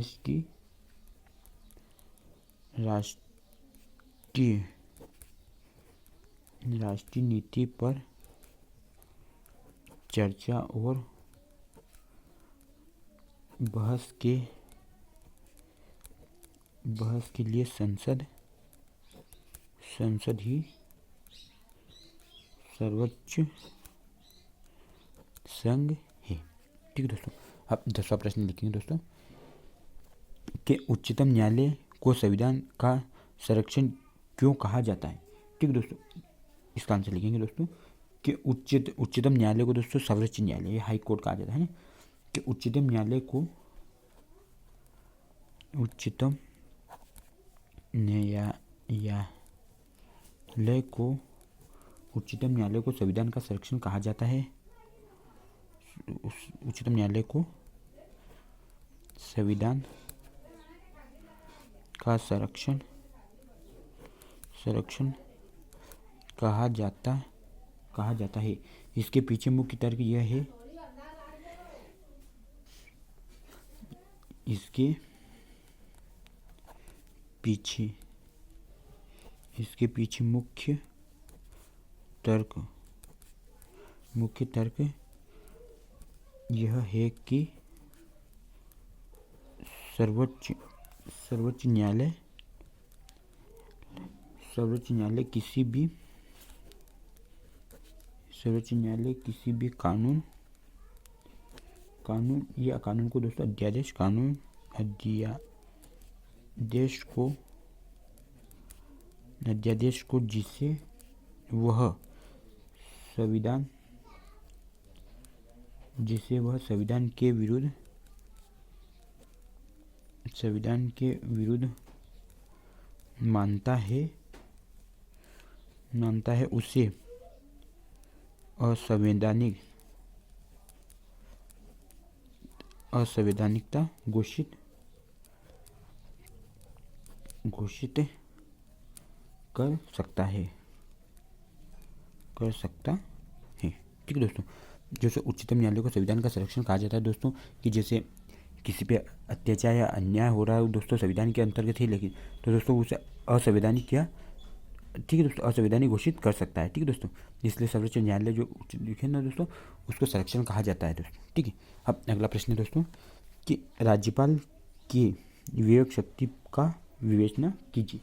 देश की राष्ट्रीय राष्ट्रीय नीति पर चर्चा और बहस के लिए संसद ही सर्वोच्च संघ है। ठीक है दोस्तों, अब 10वां प्रश्न लिखेंगे दोस्तों कि उच्चतम न्यायालय को संविधान का संरक्षण क्यों कहा जाता है। ठीक है दोस्तों, इसका आंसर लिखेंगे दोस्तों कि उच्चतम न्यायालय को दोस्तों सर्वोच्च न्यायालय, हाई कोर्ट कहा जाता है ना, कि उच्चतम न्यायालय को संविधान का संरक्षण कहा जाता है। उच्चतम न्यायालय को संविधान का संरक्षण कहा जाता है। इसके पीछे मुख्य तर्क यह है, इसके पीछे मुख्य तर्क यह है कि सर्वोच्च न्यायालय किसी भी कानून को दोस्तों अध्यादेश को जिसे वह संविधान के विरुद्ध मानता है उसे असंवैधानिकता घोषित कर सकता है। ठीक है दोस्तों, जैसे उच्चतम न्यायालय को संविधान का संरक्षण कहा जाता है दोस्तों कि जैसे किसी पे अत्याचार या अन्याय हो रहा है दोस्तों संविधान के अंतर्गत ही, लेकिन तो दोस्तों उसे असंवैधानिक घोषित कर सकता है। ठीक है दोस्तों, इसलिए सर्वोच्च न्यायालय जो लिखे ना दोस्तों उसको संरक्षण कहा जाता है दोस्तों। ठीक है, अब अगला प्रश्न है दोस्तों कि राज्यपाल की विवेक शक्ति का विवेचना कीजिए।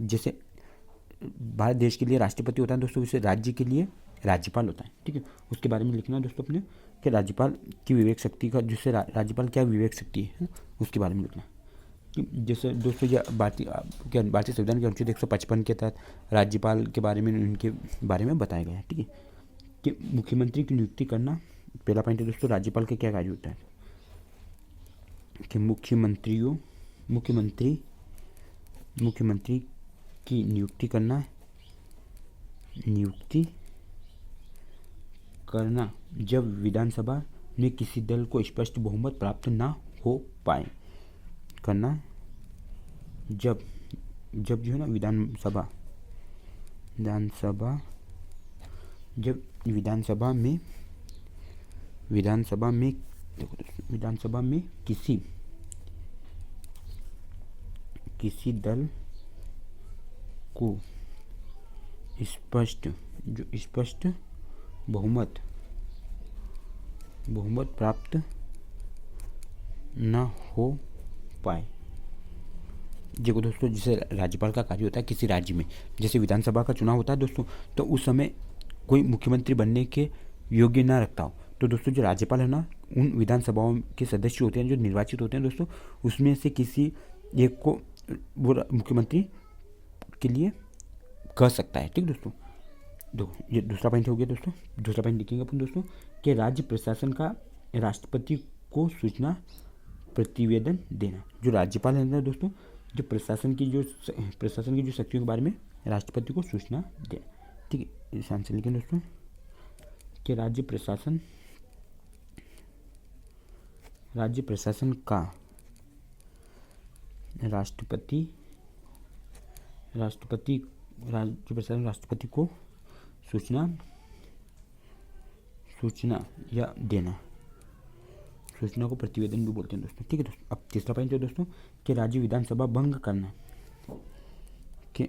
जैसे भारत देश के लिए राष्ट्रपति होता है दोस्तों, वैसे राज्य के लिए राज्यपाल होता है। ठीक है, उसके बारे में लिखना दोस्तों अपने कि राज्यपाल की विवेक शक्ति का, जिससे राज्यपाल क्या विवेक शक्ति है उसके बारे में लिखना। कि जैसे दोस्तों यह भारतीय संविधान के अनुच्छेद 155 के तहत राज्यपाल के बारे में, उनके बारे में बताया गया है। ठीक है, कि मुख्यमंत्री की नियुक्ति करना, पहला पॉइंट है दोस्तों राज्यपाल का क्या कार्य होता है कि मुख्यमंत्री की नियुक्ति करना जब विधानसभा में किसी दल को स्पष्ट बहुमत प्राप्त ना हो पाए, करना जब जो है ना विधानसभा में किसी दल को स्पष्ट बहुमत प्राप्त न हो पाए। देखो दोस्तों, जैसे राज्यपाल का कार्य होता है किसी राज्य में, जैसे विधानसभा का चुनाव होता है दोस्तों, तो उस समय कोई मुख्यमंत्री बनने के योग्य ना रखता हो, तो दोस्तों जो राज्यपाल है ना, उन विधानसभाओं के सदस्य होते हैं जो निर्वाचित होते हैं दोस्तों, उसमें से किसी एक को वो मुख्यमंत्री के लिए कह सकता है। ठीक दोस्तों, ये दूसरा पॉइंट हो गया दोस्तों। दूसरा पॉइंट लिखेंगे अपन दोस्तों कि राज्य प्रशासन का राष्ट्रपति को सूचना प्रतिवेदन देना। जो राज्यपाल है ना दोस्तों, जो प्रशासन की जो शक्तियों के बारे में राष्ट्रपति को सूचना देना। ठीक है, इस आंसर लिखें दोस्तों कि राज्य प्रशासन का राष्ट्रपति को सूचना या देना सूचना को प्रतिवेदन भी बोलते हैं दोस्तों। ठीक है दोस्तों। अब तीसरा पॉइंट है दोस्तों कि राज्य विधानसभा भंग करना, कि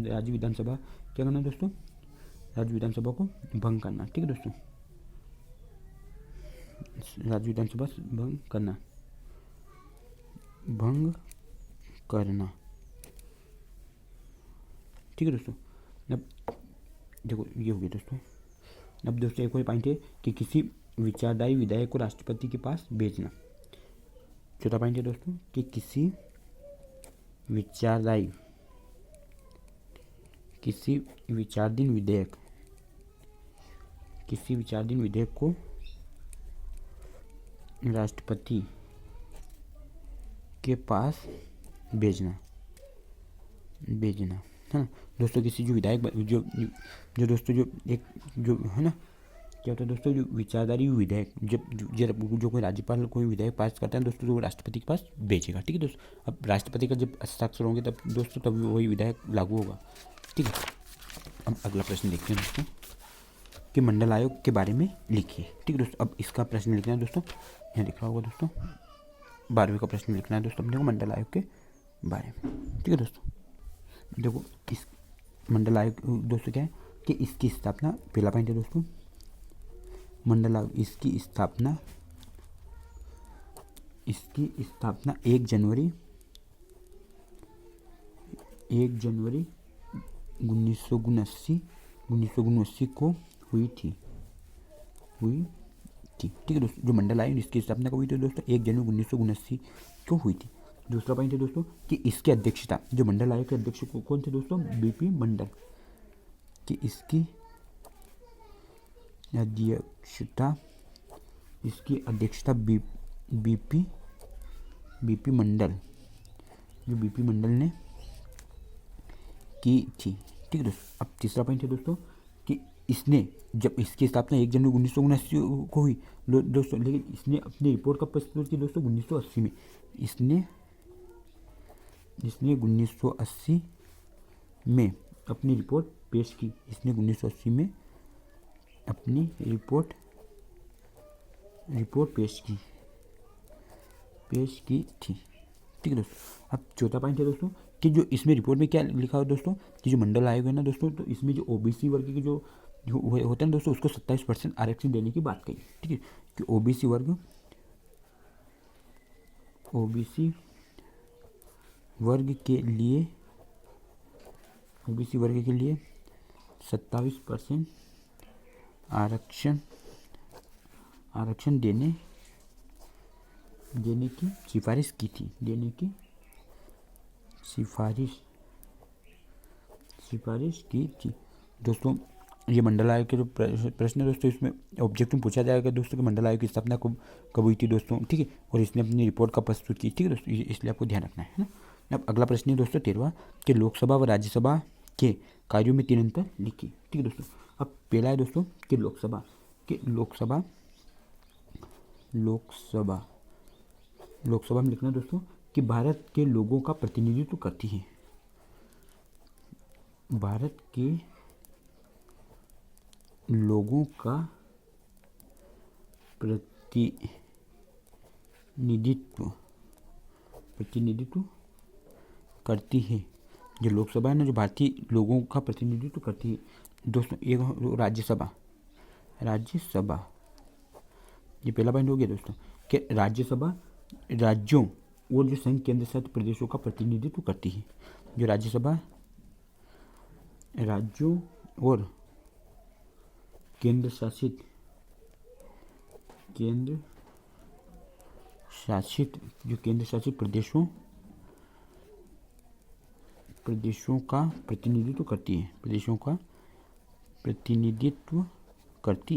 राज्य विधानसभा क्या करना दोस्तों, राज्य विधानसभा को भंग करना। ठीक है दोस्तों, राज्य विधानसभा भंग करना, ठीक है दोस्तों। अब देखो ये हो गया दोस्तों। अब दोस्तों एक और पॉइंट है कि किसी विचारधारी विधायक को राष्ट्रपति के पास भेजना। चौथा पॉइंट है दोस्तों कि किसी विचाराधीन विधेयक को राष्ट्रपति के पास भेजना है ना दोस्तों। किसी जो विधायक जो दोस्तों जो एक जो है ना, क्या होता है दोस्तों, जो विचारधारी विधेयक जो कोई राज्यपाल कोई विधेयक पास करता है दोस्तों, तो वो राष्ट्रपति के पास भेजेगा। ठीक है दोस्तों। अब राष्ट्रपति का जब हस्ताक्षर होंगे तब दोस्तों तब वही विधेयक लागू होगा। ठीक है। अब अगला प्रश्न देखते हैं दोस्तों कि मंडल आयोग के बारे में लिखिए। ठीक है दोस्तों। अब इसका प्रश्न लिखना है दोस्तों, यहाँ लिखा होगा दोस्तों 12वीं का प्रश्न लिखना है दोस्तों अपने को मंडल आयोग के बारे में। ठीक है दोस्तों। देखो इस मंडल आयोग दोस्तों क्या है कि इसकी स्थापना, पहला पॉइंट है दोस्तों, मंडल आयोग इसकी स्थापना 1 जनवरी 1979 को हुई थी। ठीक है दोस्तों। जो मंडल आयोग इसकी स्थापना कब हुई थी दोस्तों, 1 जनवरी 1979 को हुई थी। दूसरा पॉइंट है दोस्तों कि इसकी अध्यक्षता, जो मंडल आयोग के अध्यक्ष कौन थे दोस्तों, बीपी मंडल, कि इसकी अध्यक्षता बीपी मंडल, जो बीपी मंडल ने की थी। ठीक है दोस्तों। अब तीसरा पॉइंट है दोस्तों कि इसने, जब इसकी स्थापना 1 जनवरी 1979 को हुई दोस्तों, लेकिन इसने अपनी रिपोर्ट कब प्रस्तुत की दोस्तों, 1980 में। इसने 1980 में अपनी रिपोर्ट पेश की। इसने 1980 में अपनी रिपोर्ट पेश की थी। ठीक है दोस्तों। अब चौथा पॉइंट है दोस्तों कि जो इसमें रिपोर्ट में क्या लिखा हो दोस्तों, कि जो मंडल आयोग है ना दोस्तों, तो इसमें जो ओबीसी वर्ग के जो होते हैं दोस्तों, उसको 27% आरक्षण देने की बात कही। ठीक है, कि ओबीसी वर्ग के लिए 27% आरक्षण देने की सिफारिश की थी। दोस्तों ये मंडल आयोग के जो प्रश्न है दोस्तों, इसमें ऑब्जेक्ट में पूछा जाएगा दोस्तों कि मंडल आयोग की स्थापना कब हुई थी दोस्तों। ठीक है, और इसने अपनी रिपोर्ट कब प्रस्तुत की। ठीक है दोस्तों, इसलिए आपको ध्यान रखना है ना। अब अगला प्रश्न है दोस्तों 13वां कि लोकसभा व राज्यसभा के कार्यों में 3 अंतर लिखिए। ठीक है दोस्तों। अब पहला है दोस्तों कि लोकसभा में लिखना दोस्तों कि भारत के लोगों का प्रतिनिधित्व करती है। भारत के लोगों का प्रतिनिधित्व करती है। जो लोकसभा है ना, जो भारतीय लोगों का प्रतिनिधित्व करती है दोस्तों। एक राज्यसभा, ये पहला पॉइंट हो गया दोस्तों कि राज्यसभा राज्यों और जो संघ केंद्र शासित प्रदेशों का प्रतिनिधित्व करती है। जो राज्यसभा राज्यों और केंद्र शासित प्रदेशों का प्रतिनिधित्व करती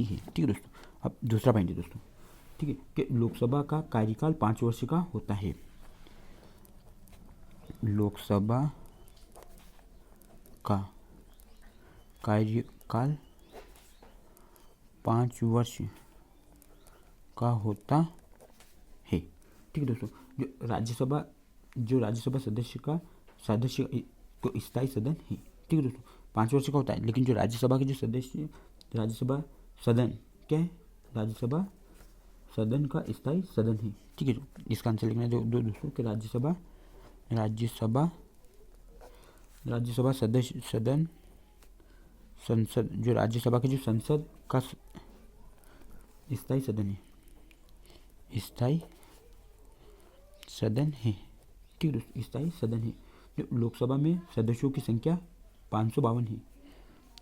है। ठीक है दोस्तों। अब दूसरा पॉइंट है दोस्तों, ठीक है, कि लोकसभा का कार्यकाल 5 वर्ष का होता है। लोकसभा का कार्यकाल 5 वर्ष का होता है। ठीक है दोस्तों। जो राज्यसभा सदस्य तो स्थायी सदन है। ठीक है दोस्तों। 5 वर्ष का होता है, लेकिन जो राज्यसभा के जो सदस्य, राज्यसभा सदन क्या है, राज्यसभा सदन का स्थायी सदन है। ठीक है, इसका आंसर लिखना है दोस्तों कि राज्यसभा सदस्य सदन, संसद, जो राज्यसभा के जो संसद का स्थायी सदन है, स्थायी सदन है। ठीक है, स्थायी सदन है। जो लोकसभा में सदस्यों की संख्या 552 है।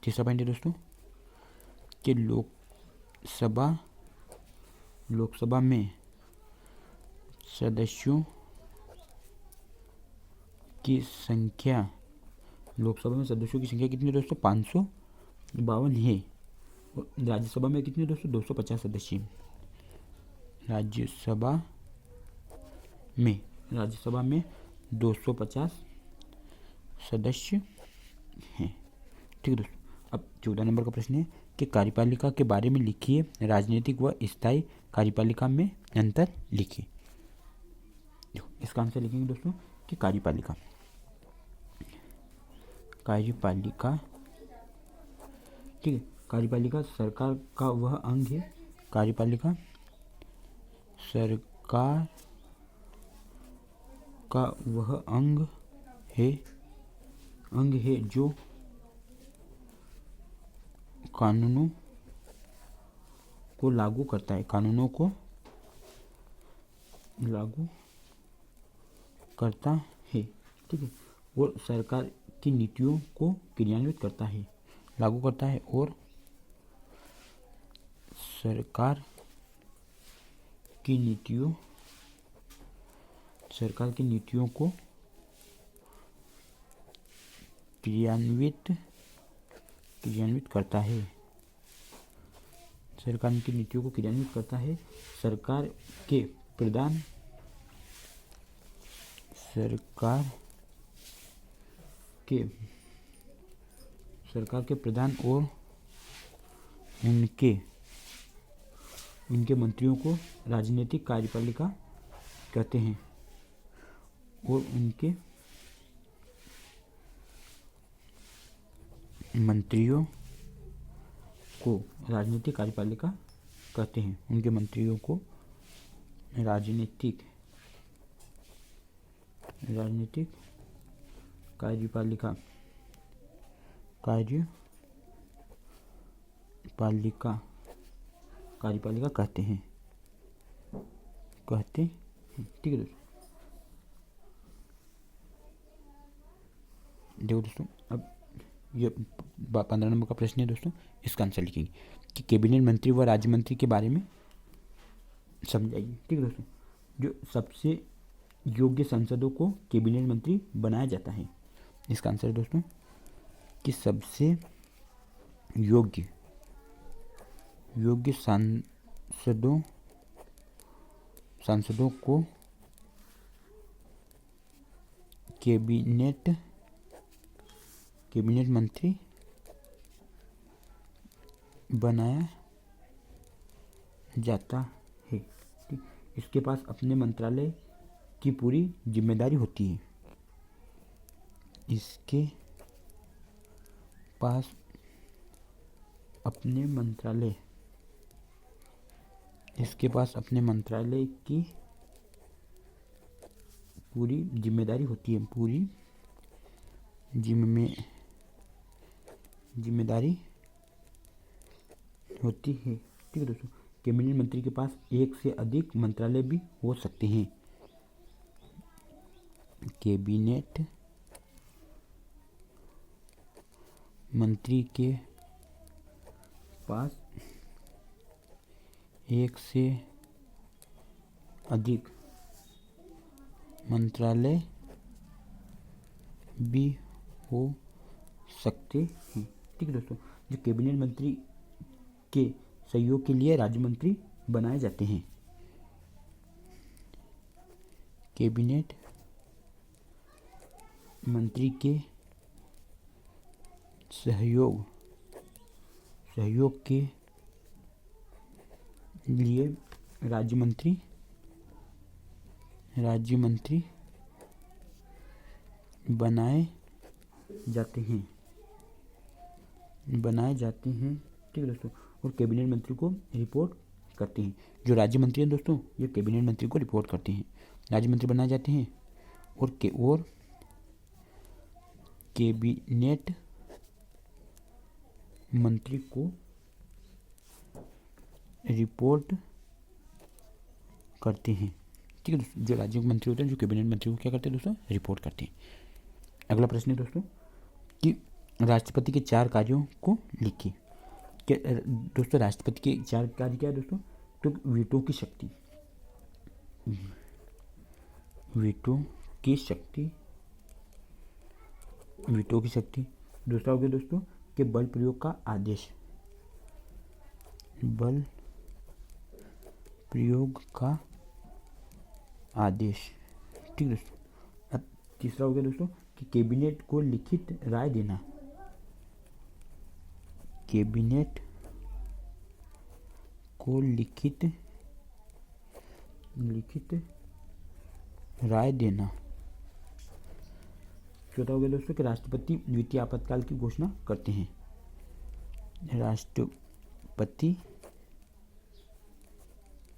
तीसरा पॉइंट है दोस्तों कि लोकसभा में सदस्यों की संख्या, लोकसभा में सदस्यों की संख्या कितनी है दोस्तों, 552 है। और राज्यसभा में कितने दोस्तों, 250 सदस्य हैं। राज्यसभा में 250 सदस्य हैं। ठीक है दोस्तों, अब 14 नंबर का प्रश्न है कि कार्यपालिका के बारे में लिखिए, राजनीतिक व स्थायी कार्यपालिका में अंतर लिखिए। देखो इसका आंसर लिखेंगे दोस्तों कि कार्यपालिका ठीक है, कार्यपालिका सरकार का वह अंग है, कार्यपालिका सरकार का वह अंग है जो कानूनों को लागू करता है, कानूनों को लागू करता है। ठीक है, और सरकार की नीतियों को क्रियान्वित करता है, लागू करता है और सरकार की नीतियों को क्रियान्वित करता है, सरकार की नीतियों को क्रियान्वित करता है। सरकार के प्रधान और उनके मंत्रियों को राजनीतिक कार्यपालिका कहते हैं, और उनके मंत्रियों को राजनीतिक कार्यपालिका कहते हैं, उनके मंत्रियों को राजनीतिक कार्यपालिका कहते हैं। ठीक है दोस्तों, देखो दोस्तों, अब ये 15 नंबर का प्रश्न है दोस्तों, इसका आंसर लिखेंगे कि कैबिनेट मंत्री व राज्य मंत्री के बारे में समझाइए। ठीक है दोस्तों, जो सबसे योग्य सांसदों को कैबिनेट मंत्री बनाया जाता है। इसका आंसर है दोस्तों कि सबसे योग्य सांसदों को कैबिनेट मंत्री बनाया जाता है। ठीक, इसके पास अपने मंत्रालय की पूरी जिम्मेदारी होती है, इसके पास अपने मंत्रालय की पूरी जिम्मेदारी होती है, जिम्मेदारी होती है। ठीक है दोस्तों, कैबिनेट मंत्री के पास एक से अधिक मंत्रालय भी हो सकते हैं। कैबिनेट मंत्री के पास एक से अधिक मंत्रालय भी हो सकते हैं। ठीक है दोस्तों, जो कैबिनेट मंत्री के सहयोग के लिए राज्य मंत्री बनाए जाते हैं। कैबिनेट मंत्री के सहयोग के लिए राज्य मंत्री बनाए जाते हैं। बनाए जाते हैं, ठीक है दोस्तों, और कैबिनेट मंत्री को रिपोर्ट करते हैं। जो राज्य मंत्री हैं दोस्तों, ये कैबिनेट मंत्री को रिपोर्ट करते हैं। राज्य मंत्री बनाए जाते हैं और कैबिनेट मंत्री को रिपोर्ट करते हैं, ठीक है दोस्तों। जो राज्य मंत्री होते हैं, जो कैबिनेट मंत्री को क्या करते हैं दोस्तों, रिपोर्ट करते हैं। अगला प्रश्न है दोस्तों कि राष्ट्रपति के 4 कार्यों को लिखिए। क्या दोस्तों राष्ट्रपति के 4 कार्य क्या है दोस्तों, तो वीटो की शक्ति, वीटो की शक्ति। दूसरा हो गया दोस्तों कि बल प्रयोग का आदेश, बल प्रयोग का आदेश, ठीक दोस्तों। अब तीसरा हो गया दोस्तों कि कैबिनेट को लिखित राय देना, कैबिनेट को लिखित राय देना। चौथा हो गया दोस्तों कि राष्ट्रपति वित्तीय आपातकाल की घोषणा करते हैं, राष्ट्रपति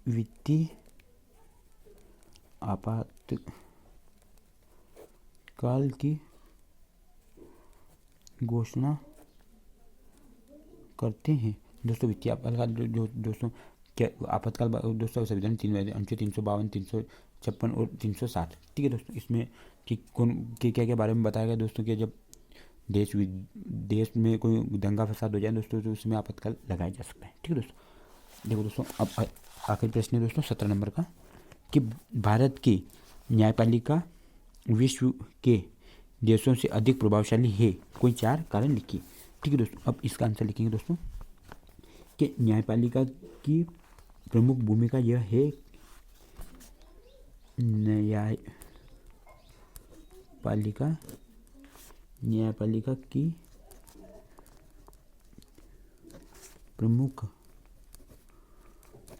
वित्तीय आपातकाल की घोषणा करते हैं। दोस्तों वित्तीय आपातकाल जो दोस्तों क्या आपातकाल दोस्तों संविधान 3 अनुच्छेद 352, 356 और 360, ठीक है दोस्तों। इसमें कि कौन के क्या क्या बारे में बताया गया दोस्तों कि जब देश में कोई दंगा फसाद हो जाए दोस्तों तो उसमें आपातकाल लगाया जा सकता है, ठीक है दोस्तों। देखो दोस्तों अब आखिरी प्रश्न है दोस्तों 17 नंबर का कि भारत की न्यायपालिका विश्व के देशों से अधिक प्रभावशाली है, कोई 4 कारण लिखिए, ठीक है दोस्तों। अब इसका आंसर लिखेंगे दोस्तों कि न्यायपालिका की प्रमुख भूमिका यह है, न्यायपालिका की प्रमुख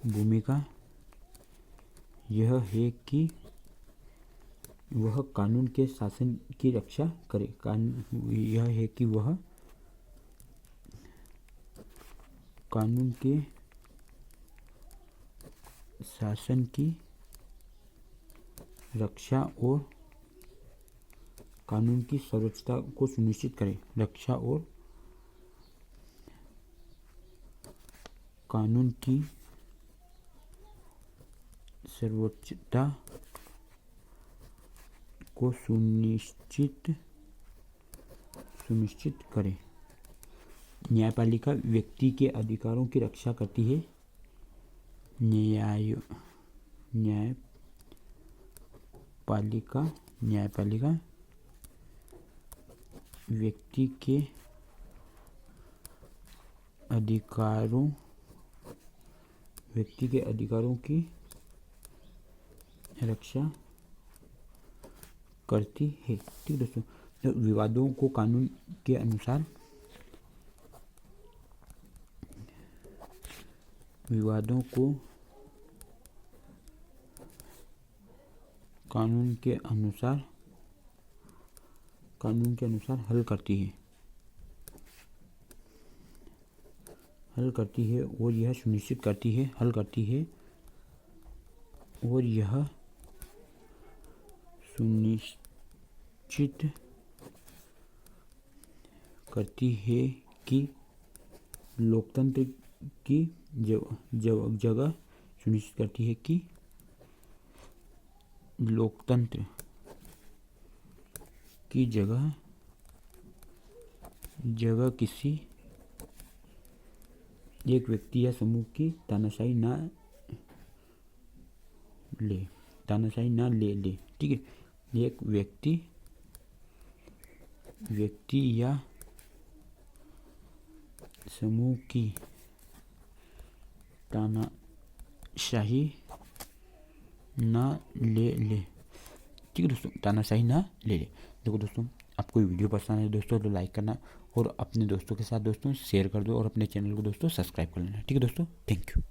भूमिका यह है कि वह कानून के शासन की रक्षा करे, यह है कि वह कानून के शासन की रक्षा और कानून की सर्वोच्चता को सुनिश्चित करे, रक्षा और कानून की सर्वोच्चता को सुनिश्चित करे। न्यायपालिका व्यक्ति के अधिकारों की रक्षा करती है, न्यायपालिका व्यक्ति के अधिकारों की रक्षा करती है, ठीक दोस्तों। तो विवादों को कानून के अनुसार कानून के अनुसार हल करती है और यह सुनिश्चित करती है कि लोकतंत्र की जगह सुनिश्चित करती है कि लोकतंत्र की जगह किसी एक व्यक्ति या समूह की तानाशाही ना ले, ठीक है। एक व्यक्ति या समूह की तानाशाही ना ले, ठीक है दोस्तों, तानाशाही ना ले। देखो दोस्तों आपको वीडियो पसंद है दोस्तों तो लाइक करना और अपने दोस्तों के साथ दोस्तों शेयर कर दो और अपने चैनल को दोस्तों सब्सक्राइब कर लेना, ठीक है दोस्तों। Thank you.